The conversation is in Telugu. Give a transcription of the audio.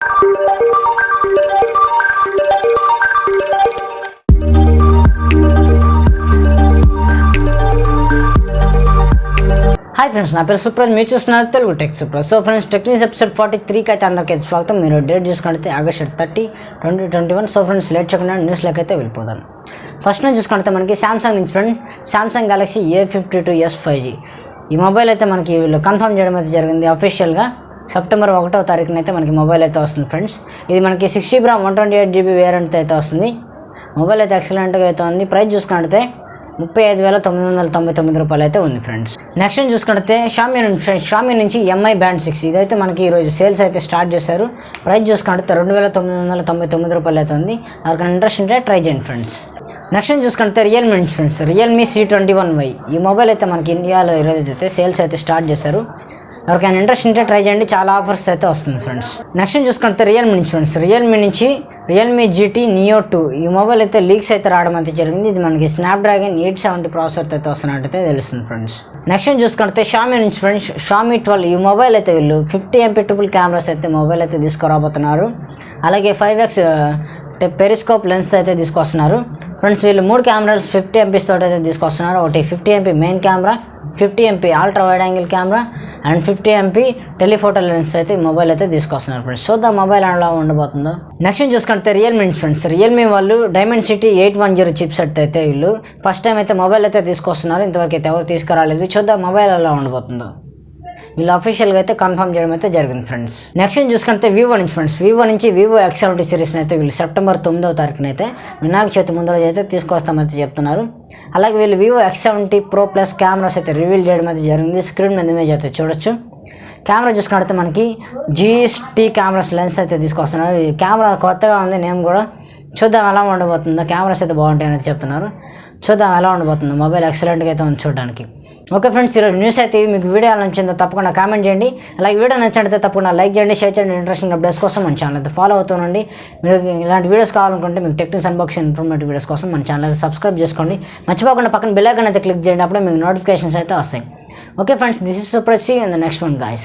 హాయ్ ఫ్రెండ్స్, నా పేరు సుప్రజ్, మీరు చూస్తున్నారు Telugu tech Supraj. So friends, techniques episode 43కి అయితే అందరికీ స్వాగతం. మీరు డేట్ చూసుకుంటే August 30, 2021. సో ఫ్రెండ్స్, లేట్ చేయకుండా న్యూస్లోకి అయితే వెళ్ళిపోదాం. ఫస్ట్ నుంచి చూసుకుంటే మనకి సామ్సంగ్ నుంచి friends, Samsung Galaxy A52s 5G ఈ మొబైల్ అయితే మనకి వీళ్ళు కన్ఫర్మ్ చేయడం అయితే జరిగింది అఫీషియల్గా. September 1వ తారీఖున అయితే మనకి మొబైల్ అయితే వస్తుంది ఫ్రెండ్స్. ఇది మనకి 6GB RAM 128GB వేరియంట్ అయితే వస్తుంది. మొబైల్ అయితే ఎక్సలెంట్గా అయితే ఉంది. ప్రైస్ చూసుకుంటే 35,999 రూపాయలు అయితే ఉంది ఫ్రెండ్స్. నెక్స్ట్ చూసుకుంటే షామీ నుంచి MI Band 6 ఇదైతే మనకి ఈరోజు సేల్స్ అయితే స్టార్ట్ చేశారు. ప్రైస్ చూసుకుంటే 2,999 రూపాయలు అయితే ఉంది. ఎవరికైనా ఇంట్రెస్ట్ ఉంటే ట్రై చేయండి ఫ్రెండ్స్. నెక్స్ట్ చూసుకుంటే రియల్మీ నుంచి ఫ్రెండ్స్, రియల్మీ C21y ఈ మొబైల్ అయితే మనకి ఇండియాలో ఈరోజు అయితే సేల్స్ అయితే స్టార్ట్ చేశారు. ఎవరికైనా ఇంట్రెస్ట్ ఉంటే ట్రై చేయండి, చాలా ఆఫర్స్ అయితే వస్తుంది ఫ్రెండ్స్. నెక్స్ట్ చూసుకుంటే రియల్మీ నుంచి ఫ్రెండ్స్, రియల్మీ GT Neo 2 ఈ మొబైల్ అయితే లీక్స్ అయితే రావడం అయితే జరిగింది. ఇది మనకి స్నాప్డ్రాగన్ 870 ప్రాసెసర్ అయితే వస్తున్నట్టయితే తెలుస్తుంది ఫ్రెండ్స్. నెక్స్ట్ చూసుకుంటే షామీ నుంచి ఫ్రెండ్స్, షామీ 12 ఈ మొబైల్ అయితే వీళ్ళు 50MP ట్రిపుల్ కెమెరాస్ అయితే మొబైల్ అయితే తీసుకురాబోతున్నారు. అలాగే 5x పెరిస్కోప్ లెన్స్ అయితే తీసుకొస్తున్నారు ఫ్రెండ్స్. వీళ్ళు 3 కెమెరాలు 50MP తోటి అయితే తీసుకొస్తున్నారు. ఒకటి 50MP main camera, 50MP ultra wide angle camera and 50MP telephoto lens అయితే మొబైల్ అయితే తీసుకొస్తున్నారు ఫ్రెండ్స్. సో మొబైల్ ఎలా ఉండబోతుందో. నెక్స్ట్ చూసుకుంటే రియల్మీ ఫ్రెండ్స్, రియల్మీ వాళ్ళు Dimensity 810 చిప్ సెట్ అయితే వీళ్ళు ఫస్ట్ టైం అయితే మొబైల్ అయితే తీసుకొస్తున్నారు. ఇంతవరకు అయితే ఎవరు తీసుకురాలేదు. చూద్దాం మొబైల్ ఎలా ఉండబోతుందో. వీళ్ళు అఫీషియల్గా అయితే కన్ఫర్మ్ చేయడం అయితే జరిగింది ఫ్రెండ్స్. నెక్స్ట్ చూసుకుంటే వివో నుంచి ఫ్రెండ్స్, వివో x70 సిరీస్ని అయితే వీళ్ళు September 9వ తారీఖున అయితే వినాయక చవితి ముందు రోజు అయితే తీసుకొస్తామైతే చెప్తున్నారు. అలాగే వీళ్ళు Vivo x70 Pro Plus cameras అయితే రివీల్ చేయడం అయితే జరిగింది. స్క్రీన్ మీద ఇమేజ్ అయితే చూడొచ్చు. కెమెరా చూసుకుంటే మనకి GT కెమెరాస్ లెన్స్ అయితే తీసుకొస్తున్నారు. ఈ కెమెరా కొత్తగా ఉంది, నేమ్ కూడా. చూద్దాం ఎలా ఉండబోతుందో. కెమెరాస్ అయితే బాగుంటాయని అయితే చెప్తున్నారు. చూద్దాం ఎలా ఉండబోతుందో. మొబైల్ ఎక్సలెంట్గా అయితే ఉంది చూడడానికి. ఓకే ఫ్రెండ్స్, ఈరోజు న్యూస్ అయితే మీకు వీడియో ఎలా నచ్చిందో తప్పకుండా కామెంట్ చేయండి. అలాగే వీడియో నచ్చినట్లయితే తప్పకుండా లైక్ చేయండి, షేర్ చేయండి. ఇంట్రెస్టింగ్ అప్డేట్స్ కోసం మన ఛానల్ అయితే ఫాలో అవుతుండండి. మీరు ఇలాంటి వీడియోస్ కావాలనుకుంటే మీకు టెక్నిక్స్ అన్బాక్సింగ్ ఇన్ఫర్మేటివ్ వీడియోస్ కోసం మన ఛానల్ అయితే సబ్స్క్రైబ్ చేసుకోండి. మర్చిపోకుండా పక్కన బెల్ ఐకాన్ అయితే క్లిక్ చేయండి, అప్పుడే మీకు నోటిఫికేషన్స్ అయితే వస్తాయి. Okay friends, this is Supraj. See you in the next one guys.